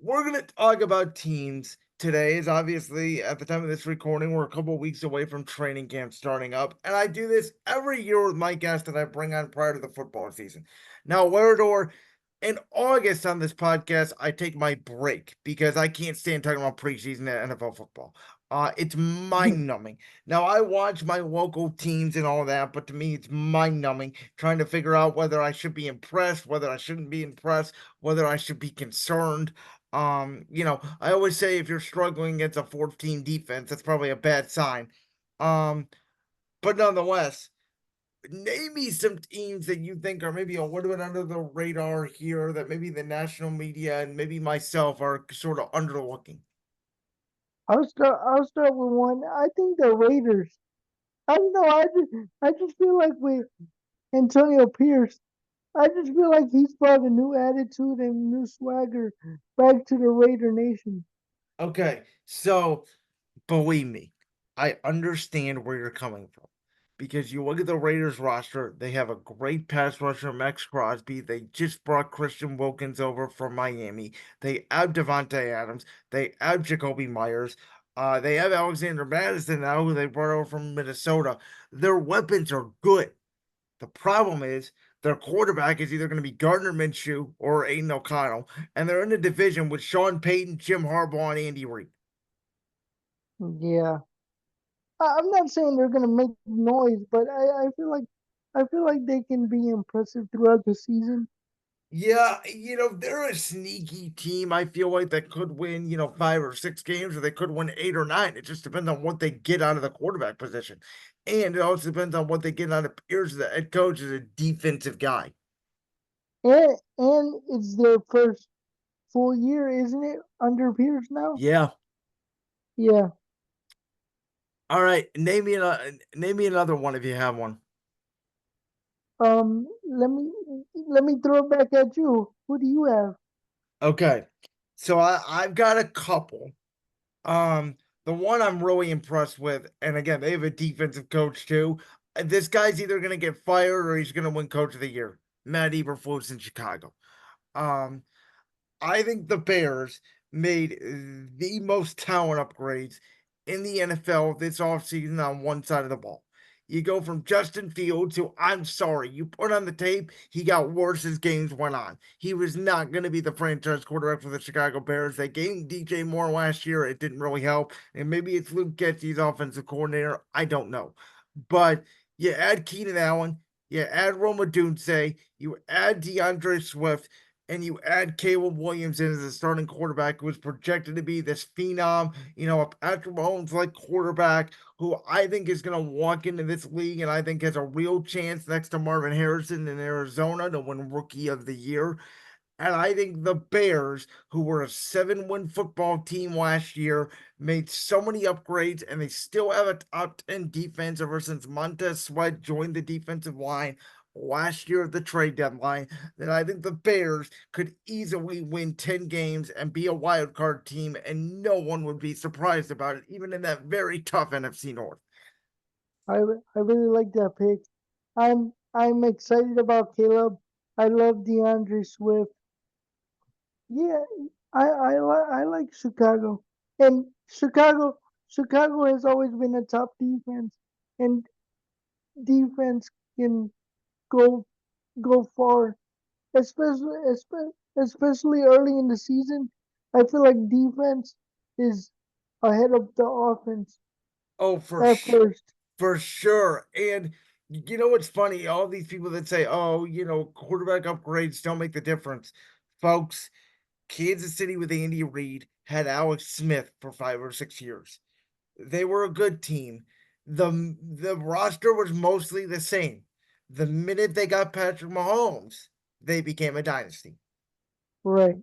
We're going to talk about teams. Today is obviously, at the time of this recording, we're a couple weeks away from training camp starting up. And I do this every year with my guests that I bring on prior to the football season. Now, Larador, in August on this podcast, I take my break because I can't stand talking about preseason NFL football. It's mind numbing. Now, I watch my local teams and all that, but to me, it's mind numbing trying to figure out whether I should be impressed, whether I shouldn't be impressed, whether I should be concerned. I always say if you're struggling against a 14 defense, that's probably a bad sign. Um, but nonetheless, name me some teams that you think are maybe a little bit under the radar here that maybe the national media and maybe myself are sort of underlooking. I'll start with one. I think the Raiders. I don't know. I just feel like with Antonio Pierce, I just feel like he's brought a new attitude and new swagger back to the Raider Nation. Okay, so believe me, I understand where you're coming from. Because you look at the Raiders roster, they have a great pass rusher, Max Crosby. They just brought Christian Wilkins over from Miami. They have Devontae Adams. They have Jacoby Myers. They have Alexander Madison now, who they brought over from Minnesota. Their weapons are good. The problem is their quarterback is either going to be Gardner Minshew or Aiden O'Connell, and they're in a division with Sean Payton, Jim Harbaugh, and Andy Reid. Yeah, I'm not saying they're gonna make noise, but I feel like they can be impressive throughout the season. Yeah, they're a sneaky team. I feel like that could win, 5 or 6 games, or they could win 8 or 9. It just depends on what they get out of the quarterback position. And it also depends on what they get out of Pierce. The head coach is a defensive guy. And it's their first full year, isn't it, under Pierce now? Yeah. Yeah. All right. Name me another one if you have one. Let me throw it back at you. Who do you have? Okay. So I've got a couple. Um, the one I'm really impressed with, and again, they have a defensive coach too. This guy's either gonna get fired or he's gonna win coach of the year. Matt Eberflus in Chicago. Um, I think the Bears made the most talent upgrades in the NFL this offseason on one side of the ball. You go from Justin Fields, who I'm sorry, you put on the tape, he got worse as games went on. He was not going to be the franchise quarterback for the Chicago Bears. They gained DJ Moore last year. It didn't really help. And maybe it's Luke Getzey's offensive coordinator. I don't know. But you add Keenan Allen, you add Roma Dunce, you add DeAndre Swift, and you add Caleb Williams in as a starting quarterback who was projected to be this phenom, a Patrick Mahomes like quarterback who I think is going to walk into this league and I think has a real chance next to Marvin Harrison in Arizona to win Rookie of the Year. And I think the Bears, who were a 7-win football team last year, made so many upgrades, and they still have a top 10 defense ever since Montez Sweat joined the defensive line last year at the trade deadline. That I think the Bears could easily win 10 games and be a wild card team, and no one would be surprised about it, even in that very tough NFC North. I really like that pick. I'm excited about Caleb. I love DeAndre Swift. Yeah, I like Chicago, and Chicago has always been a top defense, and defense can go go far, especially early in the season. I feel like defense is ahead of the offense Oh, at first. for sure. And you know what's funny? All these people that say, "Oh, quarterback upgrades don't make the difference," folks. Kansas City with Andy Reid had Alex Smith for 5 or 6 years. They were a good team. The roster was mostly the same. The minute they got Patrick Mahomes, they became a dynasty. Right.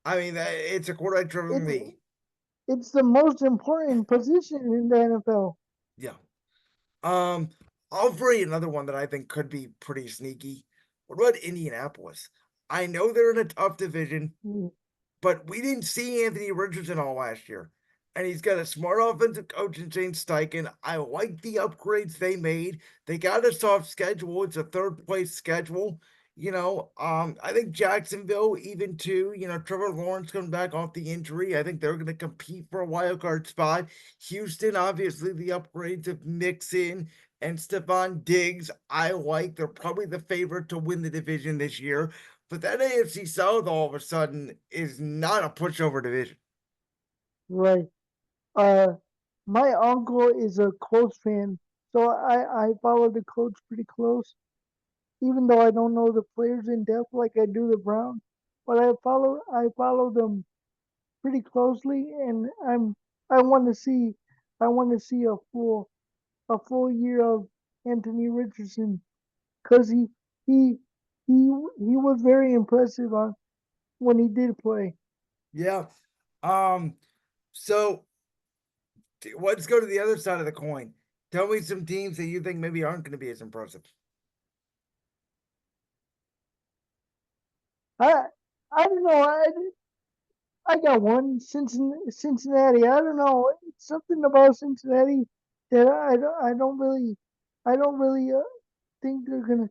I mean, it's a quarterback driven It's league. it's the most important position in the NFL. Yeah. Um, I'll throw you another one that I think could be pretty sneaky. What about Indianapolis? I know they're in a tough division, Mm. but we didn't see Anthony Richardson all last year. And he's got a smart offensive coach in Shane Steichen. I like the upgrades they made. They got a soft schedule. It's a third place schedule. I think Jacksonville, even too, Trevor Lawrence coming back off the injury. I think they're going to compete for a wild card spot. Houston, obviously, the upgrades of Mixon and Stephon Diggs, I like. They're probably the favorite to win the division this year. But that AFC South all of a sudden is not a pushover division. Right. Uh, my uncle is a Colts fan, so I follow the Colts pretty close. Even though I don't know the players in depth like I do the Browns, but I follow them pretty closely, and I want to see I want to see a full year of Anthony Richardson because he he was very impressive on when he did play. Yeah. Um, so let's go to the other side of the coin. Tell me some teams that you think maybe aren't going to be as impressive. I I don't know. I got one Cincinnati. I don't know. It's something about Cincinnati that I don't really think they're gonna.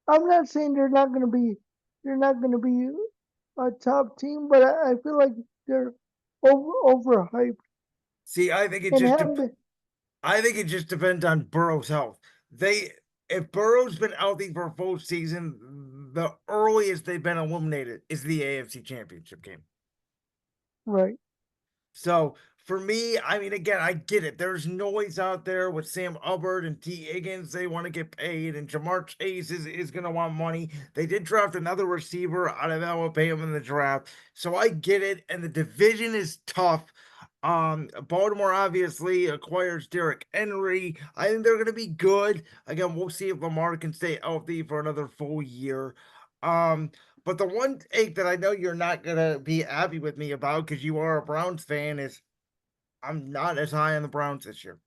I'm not saying they're not gonna be a top team, but I feel like they're overhyped See, and haven't been. I think it just depends on Burrow's health. They If Burrow's been healthy for a full season, the earliest they've been eliminated is the AFC Championship game. Right. So for me, I mean, again, I get it. There's noise out there with Sam Hubbard and T. Higgins. They want to get paid, and Jamar Chase is going to want money. They did draft another receiver out of Alabama in the draft. So I get it. And the division is tough. Baltimore obviously acquires Derrick Henry. I think they're going to be good. Again, we'll see if Lamar can stay healthy for another full year. Um, but the one take that I know you're not gonna be happy with me about because you are a Browns fan is I'm not as high on the Browns this year.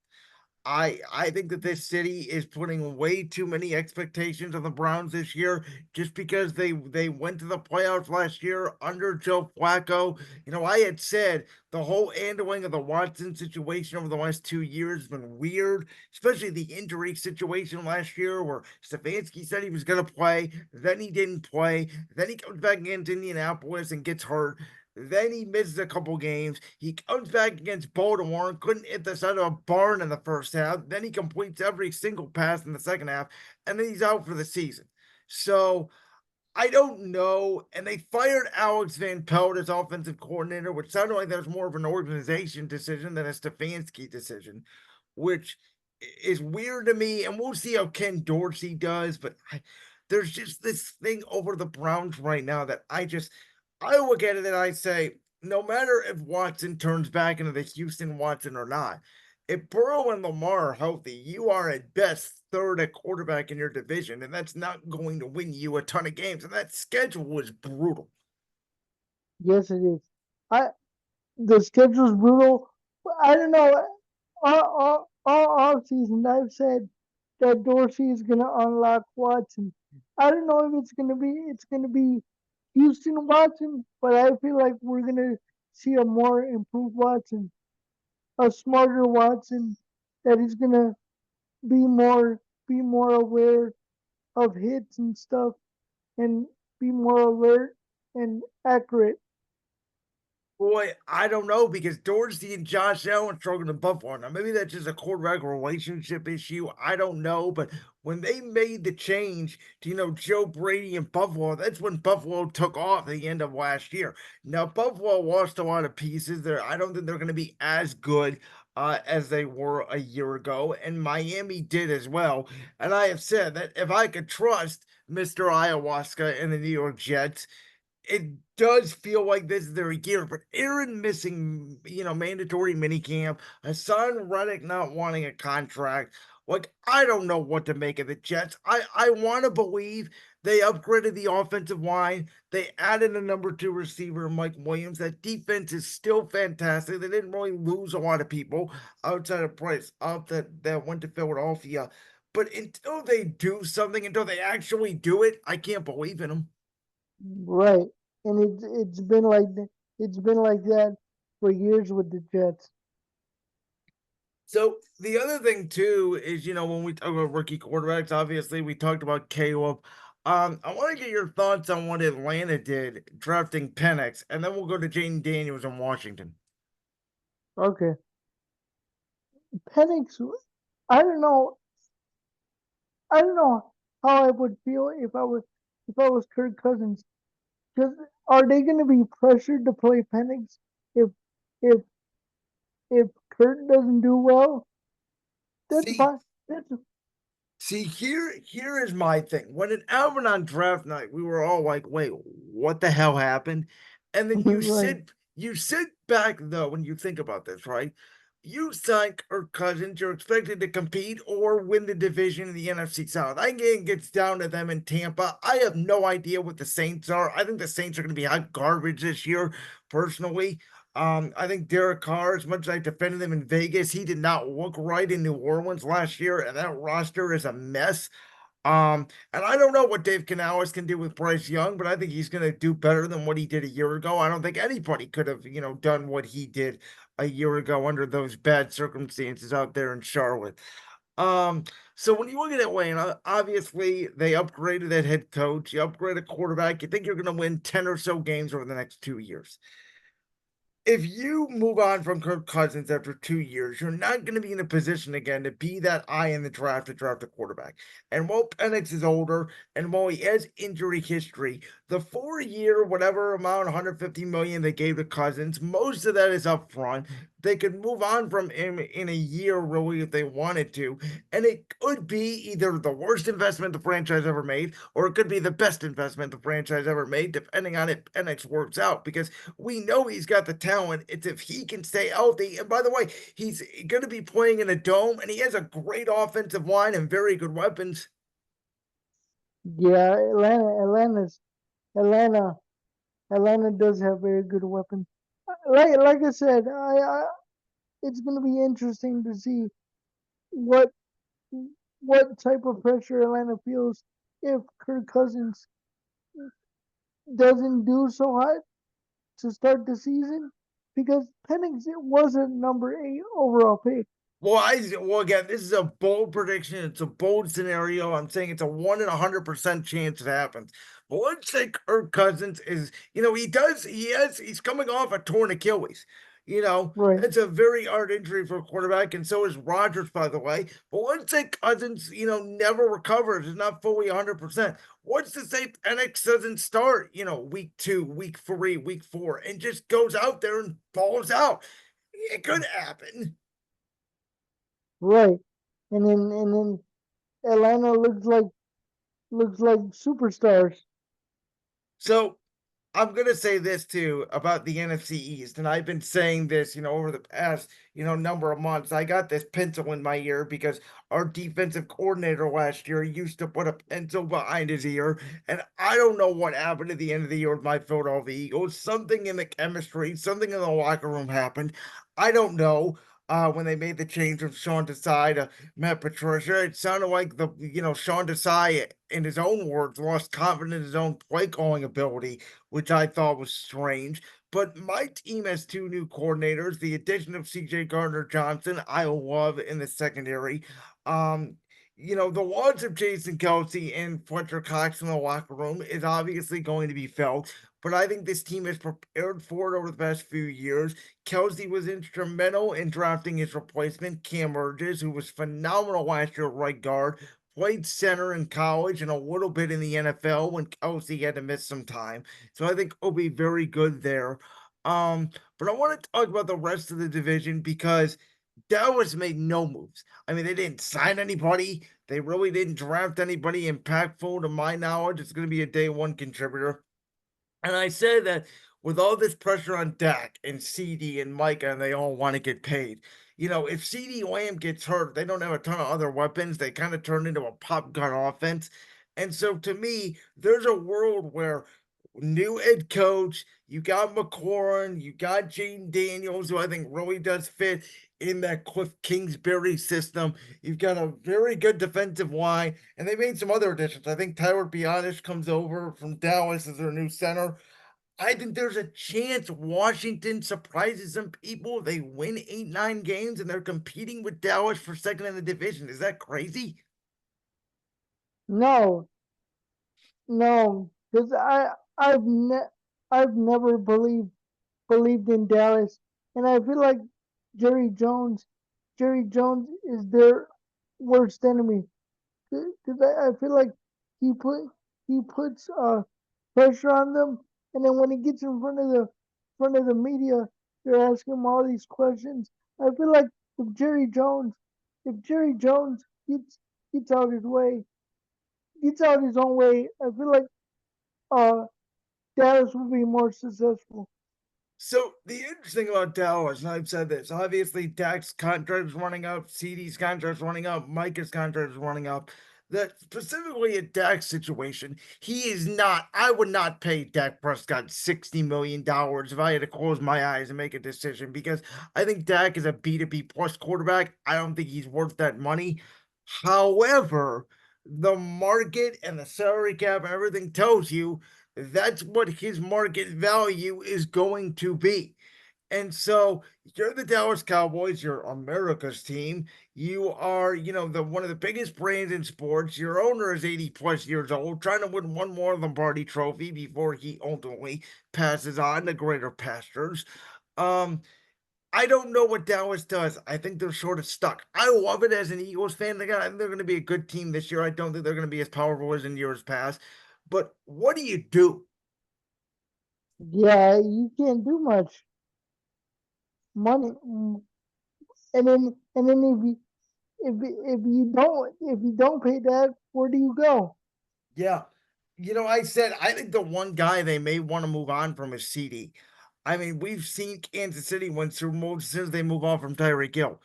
I think that this city is putting way too many expectations on the Browns this year just because they went to the playoffs last year under Joe Flacco. I had said the whole handling of the Watson situation over the last 2 years has been weird, especially the injury situation last year where Stefanski said he was going to play, then he didn't play, then he comes back against Indianapolis and gets hurt. Then he misses a couple games. He comes back against Baltimore and couldn't hit the side of a barn in the first half. Then he completes every single pass in the second half, and then he's out for the season. So I don't know. And they fired Alex Van Pelt as offensive coordinator, which sounded like that was more of an organization decision than a Stefanski decision, which is weird to me. And we'll see how Ken Dorsey does. But there's just this thing over the Browns right now that I look at it and I say, no matter if Watson turns back into the Houston Watson or not, if Burrow and Lamar are healthy, you are at best third at quarterback in your division, and that's not going to win you a ton of games. And that schedule is brutal. Yes, it is. I The schedule's brutal. I don't know. All off season, I've said that Dorsey is gonna unlock Watson. I don't know if it's gonna be Houston Watson, but I feel like we're gonna see a more improved Watson, a smarter Watson that is gonna be more aware of hits and stuff and be more alert and accurate. Boy, I don't know because Dorsey and Josh Allen struggled in Buffalo. Now, maybe that's just a quarterback relationship issue. I don't know. But when they made the change to, Joe Brady and Buffalo, that's when Buffalo took off at the end of last year. Now, Buffalo lost a lot of pieces there. I don't think they're going to be as good as they were a year ago. And Miami did as well. And I have said that if I could trust Mr. Ayahuasca and the New York Jets, it does feel like this is their year, but Aaron missing, mandatory minicamp, Hassan Reddick not wanting a contract. Like, I don't know what to make of the Jets. I want to believe they upgraded the offensive line. They added a number two receiver, Mike Williams. That defense is still fantastic. They didn't really lose a lot of people outside of Price up that went to Philadelphia. But until they do something, until they actually do it, I can't believe in them. Right. And it's been like that for years with the Jets. So the other thing too is, when we talk about rookie quarterbacks, obviously we talked about Caleb. I want to get your thoughts on what Atlanta did drafting Penix, and then we'll go to Jaden Daniels in Washington. Okay, Penix. I don't know. I don't know how I would feel if I was Kirk Cousins. Because are they going to be pressured to play Penix if if if Kurt doesn't do well? That's See, fine. That's here is my thing. When it happened on draft night, we were all like, "Wait, what the hell happened?" And then right. you sit back though when you think about this, right? You think or Cousins, you're expected to compete or win the division in the NFC South. I think it gets down to them in Tampa. I have no idea what the Saints are. I think the Saints are going to be hot garbage this year, personally. I think Derek Carr, as much as I defended him in Vegas, he did not look right in New Orleans last year, and that roster is a mess. And I don't know what Dave Canales can do with Bryce Young, but I think he's going to do better than what he did a year ago. I don't think anybody could have, done what he did a year ago under those bad circumstances out there in Charlotte. Um, so when you look at Atlanta, obviously they upgraded that head coach, you upgrade a quarterback, you think you're going to win 10 or so games over the next 2 years. If you move on from Kirk Cousins after 2 years, you're not going to be in a position again to be that eye in the draft to draft a quarterback. And while Penix is older and while he has injury history, the 4 year, whatever amount, 150 million they gave to Cousins, most of that is up front. They could move on from him in a year, really, if they wanted to. And it could be either the worst investment the franchise ever made, or it could be the best investment the franchise ever made, depending on if Penix works out. Because we know he's got the talent. It's if he can stay healthy. And by the way, he's going to be playing in a dome, and he has a great offensive line and very good weapons. Yeah, Atlanta, Atlanta does have very good weapons. Like I said, it's going to be interesting to see what what type of pressure Atlanta feels if Kirk Cousins doesn't do so hot to start the season because Penix was a number 8 overall pick. Well, again, this is a bold prediction. It's a bold scenario. I'm saying it's a 1 in 100% chance it happens. But let's say Kirk Cousins is, he's coming off a torn Achilles. Right, It's a very hard injury for a quarterback, and so is Rodgers, by the way. But let's say Cousins, never recovers, is not fully 100%. What's to say Penix doesn't start, week 2, week 3, week 4, and just goes out there and balls out? It could happen. right. And then Atlanta looks like superstars. So I'm gonna say this too about the NFC East, and I've been saying this, over the past, number of months. I got this pencil in my ear because our defensive coordinator last year used to put a pencil behind his ear, and I don't know what happened at the end of the year with my Philadelphia Eagles. Something in the chemistry, something in the locker room happened. I don't know. When they made the change from Sean Desai to Matt Patricia, it sounded like Sean Desai, in his own words, lost confidence in his own play calling ability, which I thought was strange. But my team has two new coordinators. The addition of CJ Gardner Johnson, I love in the secondary. Um, the loss of Jason Kelsey and Fletcher Cox in the locker room is obviously going to be felt, but I think this team is prepared for it over the past few years. Kelsey was instrumental in drafting his replacement, Cam Burgess, who was phenomenal last year at right guard, played center in college and a little bit in the NFL when Kelsey had to miss some time. So I think he'll be very good there. But I want to talk about the rest of the division because Dallas made no moves. I mean, they didn't sign anybody. They really didn't draft anybody impactful, to my knowledge. It's going to be a day one contributor. And I said that with all this pressure on Dak and CD and Micah, and they all want to get paid. If CD Lamb gets hurt, they don't have a ton of other weapons. They kind of turn into a pop gun offense. And so to me, there's a world where new head coach, you got McLaurin, you got Jaden Daniels, who I think really does fit in that Cliff Kingsbury system. You've got a very good defensive line, and they made some other additions. I think Tyler Biadasz comes over from Dallas as their new center. I think there's a chance Washington surprises some people. They win 8, 9 games, and they're competing with Dallas for second in the division. Is that crazy? No, No, because I've never believed in Dallas, and I feel like Jerry Jones Jerry Jones is their worst enemy. Because I feel like he put he puts pressure on them, and then when he gets in front of the media, they're asking him all these questions. I feel like if Jerry Jones gets out his way, gets out his own way, I feel like uh Dallas will be more successful. So the interesting about Dallas, and I've said this, obviously Dak's contract is running up, CD's contract is running up, Micah's contract is running up. That specifically a Dak's situation, he is not. I would not pay Dak Prescott $60 million if I had to close my eyes and make a decision because I think Dak is a B2B plus quarterback. I don't think he's worth that money. However, the market and the salary cap and everything tells you that's what his market value is going to be. And so you're the Dallas Cowboys, you're America's team. You are, the one of the biggest brands in sports. Your owner is 80 plus years old, trying to win one more Lombardi trophy before he ultimately passes on to greater pastures. Um, I don't know what Dallas does. I think they're sort of stuck. I love it as an Eagles fan. I think they're going to be a good team this year. I don't think they're going to be as powerful as in years past. But what do you do? Yeah, you can't do much money, and then if you don't pay that, where do you go? Yeah. I said I think the one guy they may want to move on from is CD. I mean, we've seen Kansas City win Super Bowl as soon as they move on from Tyreek Hill.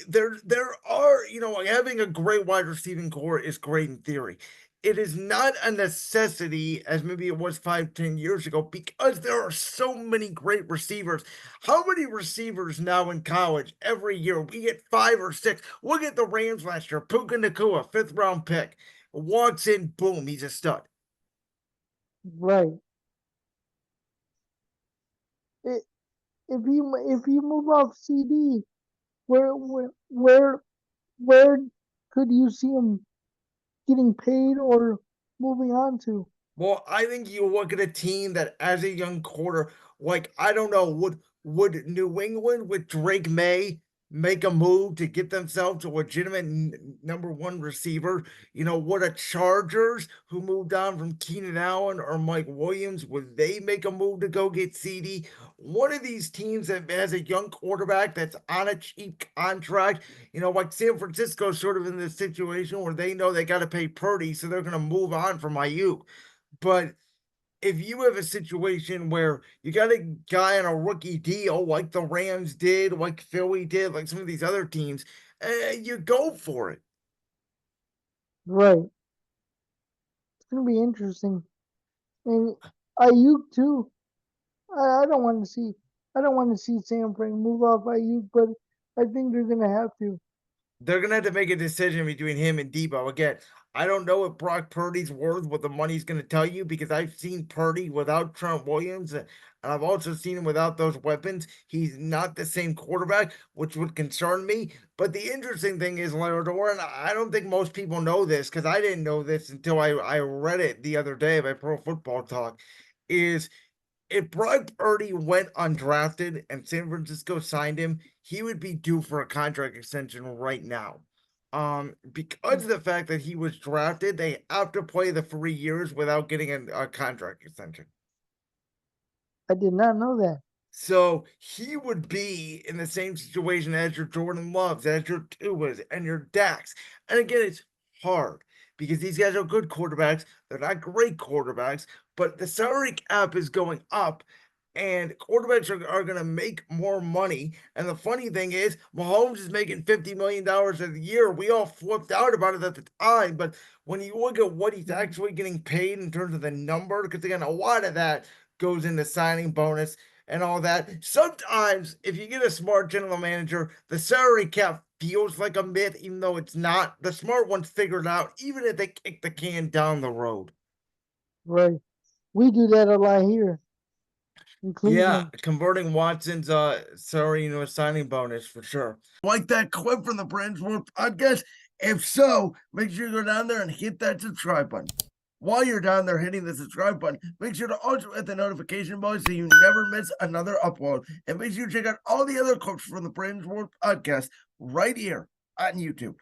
There are, having a great wide receiving core is great in theory. It is not a necessity as maybe it was 5, 10 years ago because there are so many great receivers. How many receivers now in college every year? We get five or six. Look at the Rams last year. Puka Nakua, fifth round pick. Walks in, boom, he's a stud. Right. I- if you move off CD, where could you see him getting paid or moving on to? Well, I think you look at a team that as a young quarter, like I don't know, would New England with Drake May make a move to get themselves a legitimate number one receiver? Would a Chargers who moved on from Keenan Allen or Mike Williams, would they make a move to go get CD? One of these teams that has a young quarterback that's on a cheap contract, like San Francisco, sort of in this situation where they know they got to pay Purdy, so they're going to move on from Ayuk. But if you have a situation where you got a guy on a rookie deal, like the Rams did, like Philly did, like some of these other teams, you go for it. Right. It's gonna be interesting. And Ayuk too. I don't want to see Sam Frank move off Ayuk, but I think they're gonna have to. They're gonna have to make a decision between him and Debo. Again, I don't know what Brock Purdy's worth, what the money's gonna tell you, because I've seen Purdy without Trent Williams, and I've also seen him without those weapons. He's not the same quarterback, which would concern me. But the interesting thing is, Larador, and I don't think most people know this because I didn't know this until I read it the other day by Pro Football Talk, is if Brock Purdy went undrafted and San Francisco signed him, he would be due for a contract extension right now. Because of the fact that he was drafted, they have to play the 3 years without getting a contract extension. I did not know that. So he would be in the same situation as your Jordan Loves, as your Tuas, and your Dax. And again, it's hard because these guys are good quarterbacks. They're not great quarterbacks, but the salary cap is going up and quarterbacks are going to make more money. And the funny thing is, Mahomes is making $50 million a year. We all flipped out about it at the time. But when you look at what he's actually getting paid in terms of the number, because again, a lot of that goes into signing bonus and all that. Sometimes, if you get a smart general manager, the salary cap feels like a myth, even though it's not. The smart ones figure it out, even if they kick the can down the road. Right. We do that a lot here in Yeah, Cleveland. converting Watson's salary into a signing bonus for sure. Like that clip from the Brandsworth podcast? If so, make sure you go down there and hit that subscribe button. while you're down there hitting the subscribe button, make sure to also hit the notification bell so you never miss another upload. And make sure you check out all the other clips from the Brandon's World podcast right here on YouTube.